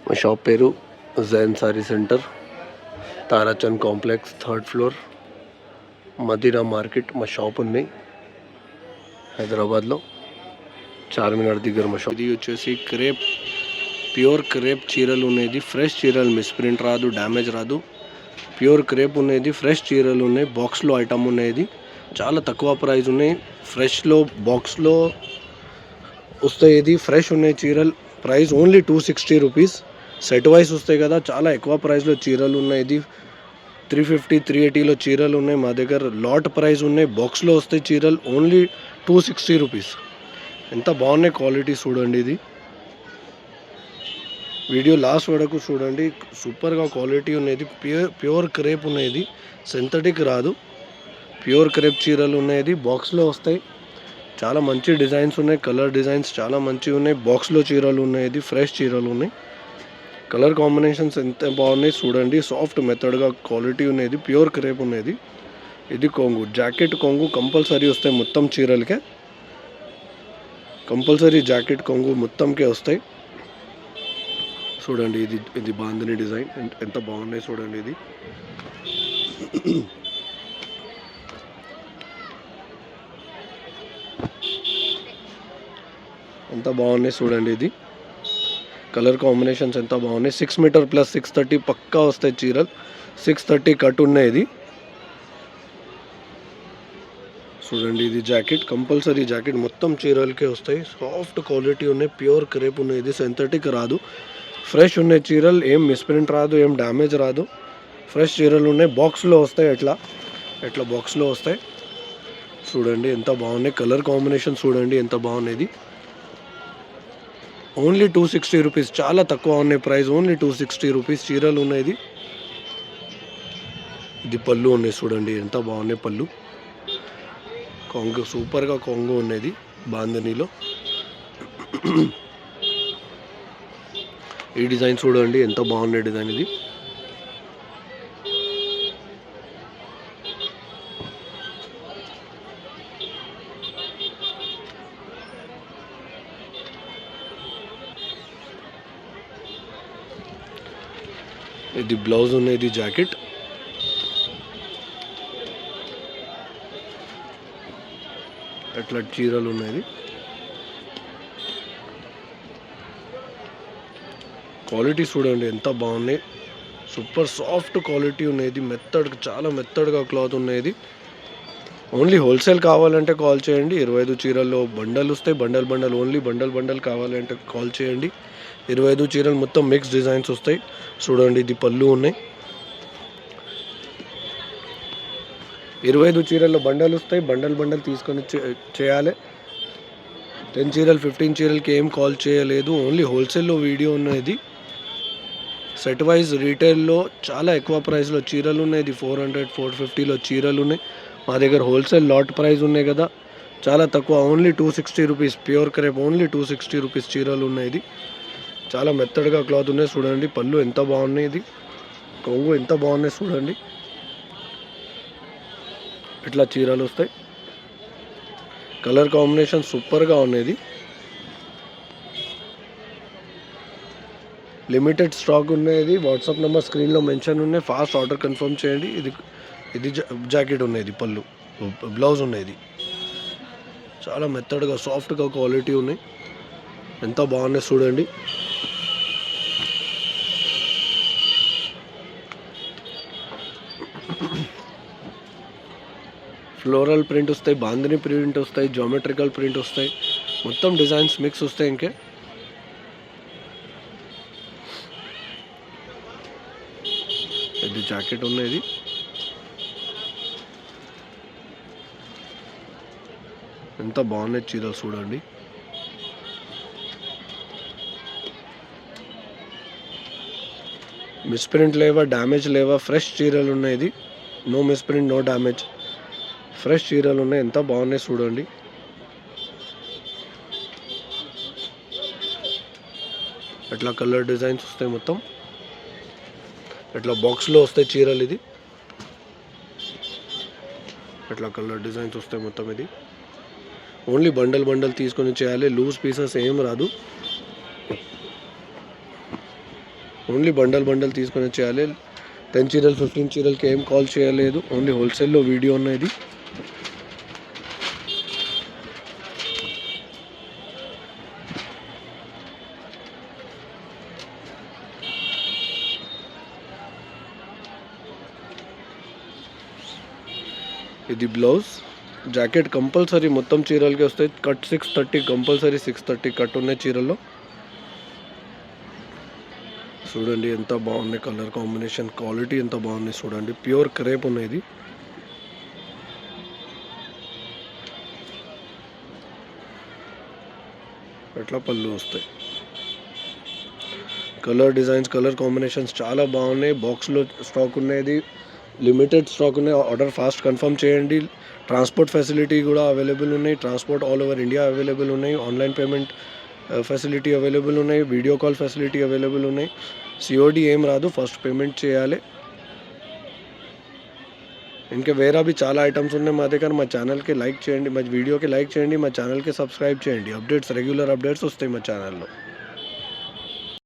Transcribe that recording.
మా షాప్ పేరు Jain sari centre, Tarachand complex, 3rd floor, Madina market. మా షాప్ ఉంది హైదరాబాద్లో, చార్మినార్ దగ్గర మా షాప్. ఇది వచ్చేసి క్రేప్, ప్యూర్ క్రేప్ చీరలు ఉన్నాయి. ఫ్రెష్ చీరలు, మిస్ప్రింట్ రాదు, డ్యామేజ్ రాదు. ప్యూర్ క్రేప్ ఉన్నాయి, ఫ్రెష్ చీరలు ఉన్నాయి. బాక్స్లో ఐటమ్ ఉన్నాయి. చాలా తక్కువ ప్రైస్ ఉన్నాయి. ఫ్రెష్లో బాక్స్లో వస్తాయి. ఇది ఫ్రెష్ ఉన్నాయి చీరలు. Price only 260 rupees. Set wise వస్తాయి కదా, చాలా ఎక్కువ ప్రైస్లో చీరలు ఉన్నాయి. ఇది 350, 380లో చీరలు ఉన్నాయి మా దగ్గర. లాట్ ప్రైస్ ఉన్నాయి. బాక్స్లో వస్తాయి చీరలు, ఓన్లీ 260 రూపీస్. ఎంత బాగున్నాయి క్వాలిటీ చూడండి. ఇది వీడియో లాస్ట్ వరకు చూడండి. సూపర్గా క్వాలిటీ ఉన్నది. ప్యూర్ క్రేప్ ఉన్నది, సింథటిక్ రాదు. ప్యూర్ క్రేప్ చీరలు ఉన్నాయి. బాక్స్లో వస్తాయి. చాలా మంచి డిజైన్స్ ఉన్నాయి. కలర్ డిజైన్స్ చాలా మంచిగా ఉన్నాయి. బాక్స్లో చీరలు ఉన్నాయి. ఫ్రెష్ చీరలు ఉన్నాయి. కలర్ కాంబినేషన్స్ ఎంత బాగున్నాయి చూడండి. సాఫ్ట్ మెథడ్గా క్వాలిటీ ఉన్నది. ప్యూర్ క్రేప్ ఉన్నది. ఇది కొంగు, జాకెట్ కొంగు కంపల్సరీ వస్తాయి. మొత్తం చీరలకే కంపల్సరీ జాకెట్ కొంగు మొత్తంకే వస్తాయి. చూడండి, ఇది బాందిని డిజైన్ ఎంత బాగున్నాయి చూడండి. ఇది ఎంత బాగున్నాయి చూడండి. ఇది కలర్ కాంబినేషన్స్ ఎంత బాగున్నాయి. 6 మీటర్ ప్లస్ 630 పక్కా వస్తాయి చీరలు. 630 కట్ ఉన్నాయి. ఇది చూడండి. ఇది జాకెట్ కంపల్సరీ జాకెట్ మొత్తం చీరలకే వస్తాయి. సాఫ్ట్ క్వాలిటీ ఉన్నాయి. ప్యూర్ క్రేప్ ఉన్నాయి. ఇది సింథటిక్ రాదు. ఫ్రెష్ ఉన్నాయి చీరలు. ఏం మిస్ప్రింట్ రాదు, ఏం డ్యామేజ్ రాదు. ఫ్రెష్ చీరలు ఉన్నాయి. బాక్స్లో వస్తాయి. ఎట్లా బాక్స్లో వస్తాయి చూడండి. ఎంత బాగున్నాయి. కలర్ కాంబినేషన్ చూడండి ఎంత బాగున్నాయి. Only 260 rupees. చాలా తక్కువ ఉన్నాయి ప్రైస్. ఓన్లీ 260 రూపీస్ చీరలు ఉన్నాయి. ఇది పళ్ళు ఉన్నాయి చూడండి ఎంత బాగున్నాయి. పళ్ళు కొంగు సూపర్గా కొంగు ఉన్నది బాంధనీలో. ఈ డిజైన్ చూడండి ఎంత బాగున్నాయి డిజైన్. ఇది ఇది బ్లౌజ్ ఉన్నది, జాకెట్. అట్లా చీరలు ఉన్నాయి. క్వాలిటీ చూడండి ఎంత బాగున్నాయి. సూపర్ సాఫ్ట్ క్వాలిటీ ఉన్నది. చాలా మెత్తడ్గా క్లాత్ ఉన్నది. ఓన్లీ హోల్సేల్ కావాలంటే కాల్ చేయండి. 25 చీరల్లో బండల్ వస్తాయి. బండల్ ఓన్లీ బండల్ కావాలంటే కాల్ చేయండి. 25 చీరలు మొత్తం మిక్స్ డిజైన్స్ వస్తాయి చూడండి. ఇది పళ్ళు ఉన్నాయి. 25 చీరల్లో బండల్ వస్తాయి. బండల్ తీసుకొని చేయాలి. 10 చీరలు 15 చీరలకి ఏం కాల్ చేయలేదు. ఓన్లీ హోల్సేల్లో వీడియో ఉన్నది. సెట్ వైజ్ రీటైల్లో చాలా ఎక్కువ ప్రైస్లో చీరలు ఉన్నాయి. 400, 450లో చీరలు ఉన్నాయి మా దగ్గర. హోల్సేల్ లాట్ ప్రైస్ ఉన్నాయి కదా, చాలా తక్కువ. Only 260 rupees. Pure crepe only 260 rupees చీరలు ఉన్నాయి. చాలా మెత్తడ్గా క్లాత్ ఉన్నాయి చూడండి. పళ్ళు ఎంత బాగున్నాయి. ఇది కొంగు ఎంత బాగున్నాయి చూడండి. ఇట్లా చీరలు వస్తాయి. కలర్ కాంబినేషన్ సూపర్గా ఉన్నది. లిమిటెడ్ స్టాక్ ఉన్నది. వాట్సాప్ నెంబర్ స్క్రీన్లో మెన్షన్ ఉన్నాయి. ఫాస్ట్ ఆర్డర్ కన్ఫర్మ్ చేయండి. ఇది జాకెట్ ఉన్నది. పళ్ళు, బ్లౌజ్ ఉన్నది. చాలా మెత్తడ్గా సాఫ్ట్గా క్వాలిటీ ఉన్నాయి. ఎంత బాగున్నాయి చూడండి. ఫ్లోరల్ ప్రింట్ వస్తాయి, బాందిని ప్రింట్ వస్తాయి, జామెట్రికల్ ప్రింట్ వస్తాయి. మొత్తం డిజైన్స్ మిక్స్ వస్తాయి. ఇంకే ఇది జాకెట్ ఉన్నది. ఎంత బాగున్నాయి చీరలు చూడండి. మిస్ప్రింట్ లేవా, డ్యామేజ్ లేవా. ఫ్రెష్ చీరలు ఉన్నాయి. No misprint, no damage. Fresh చీరలు ఉన్నాయి. ఎంత బాగున్నాయి చూడండి. అట్లా కలర్ డిజైన్స్ వస్తాయి మొత్తం. ఇట్లా బాక్స్లో వస్తాయి చీరలు. ఇది ఇట్లా కలర్ డిజైన్స్ వస్తాయి మొత్తం. ఇది ఓన్లీ బండల్ తీసుకొని చేయాలి. లూజ్ పీసెస్ ఏం రాదు. ఓన్లీ బండల్ తీసుకొని చేయాలి. 10 చీరలు 15 చీరలకి ఏం కాల్ చేయలేదు. ఓన్లీ హోల్సేల్లో వీడియో ఉన్నది. ఇది బ్లౌజ్. జాకెట్ కంపల్సరీ మొత్తం చీరలకి వస్తాయి. కట్ 630 కంపల్సరీ 630 కట్ ఉన్నాయి చీరల్లో. చూడండి ఎంత బాగుంది కలర్ కాంబినేషన్, క్వాలిటీ ఎంత బాగుంది చూడండి. ప్యూర్ క్రేప్ ఉన్నాయి. ఎట్లా పళ్ళు వస్తాయి. కలర్ డిజైన్స్, కలర్ కాంబినేషన్స్ చాలా బాగున్నాయి. బాక్స్లో స్టాక్ ఉన్నది, లిమిటెడ్ స్టాక్ ఉన్నాయి. ఆర్డర్ ఫాస్ట్ కన్ఫర్మ్ చేయండి. ట్రాన్స్పోర్ట్ ఫెసిలిటీ కూడా అవైలబుల్ ఉన్నాయి. Transport all over India available ఉన్నాయి. ఆన్లైన్ పేమెంట్ ఫెసిలిటీ అవైలబుల్ ఉన్నాయి. వీడియో కాల్ ఫెసిలిటీ అవైలబుల్ ఉన్నాయి. సిఓడి ఏం రాదు, ఫస్ట్ పేమెంట్ చేయాలి. ఇంకా వేరే చాలా ఐటమ్స్ ఉన్నాయి మా దగ్గర. మా ఛానల్కి లైక్ చేయండి, మా వీడియోకి లైక్ చేయండి, మా ఛానల్కి సబ్స్క్రైబ్ చేయండి. అప్డేట్స్, రెగ్యులర్ అప్డేట్స్ వస్తాయి మా ఛానల్లో.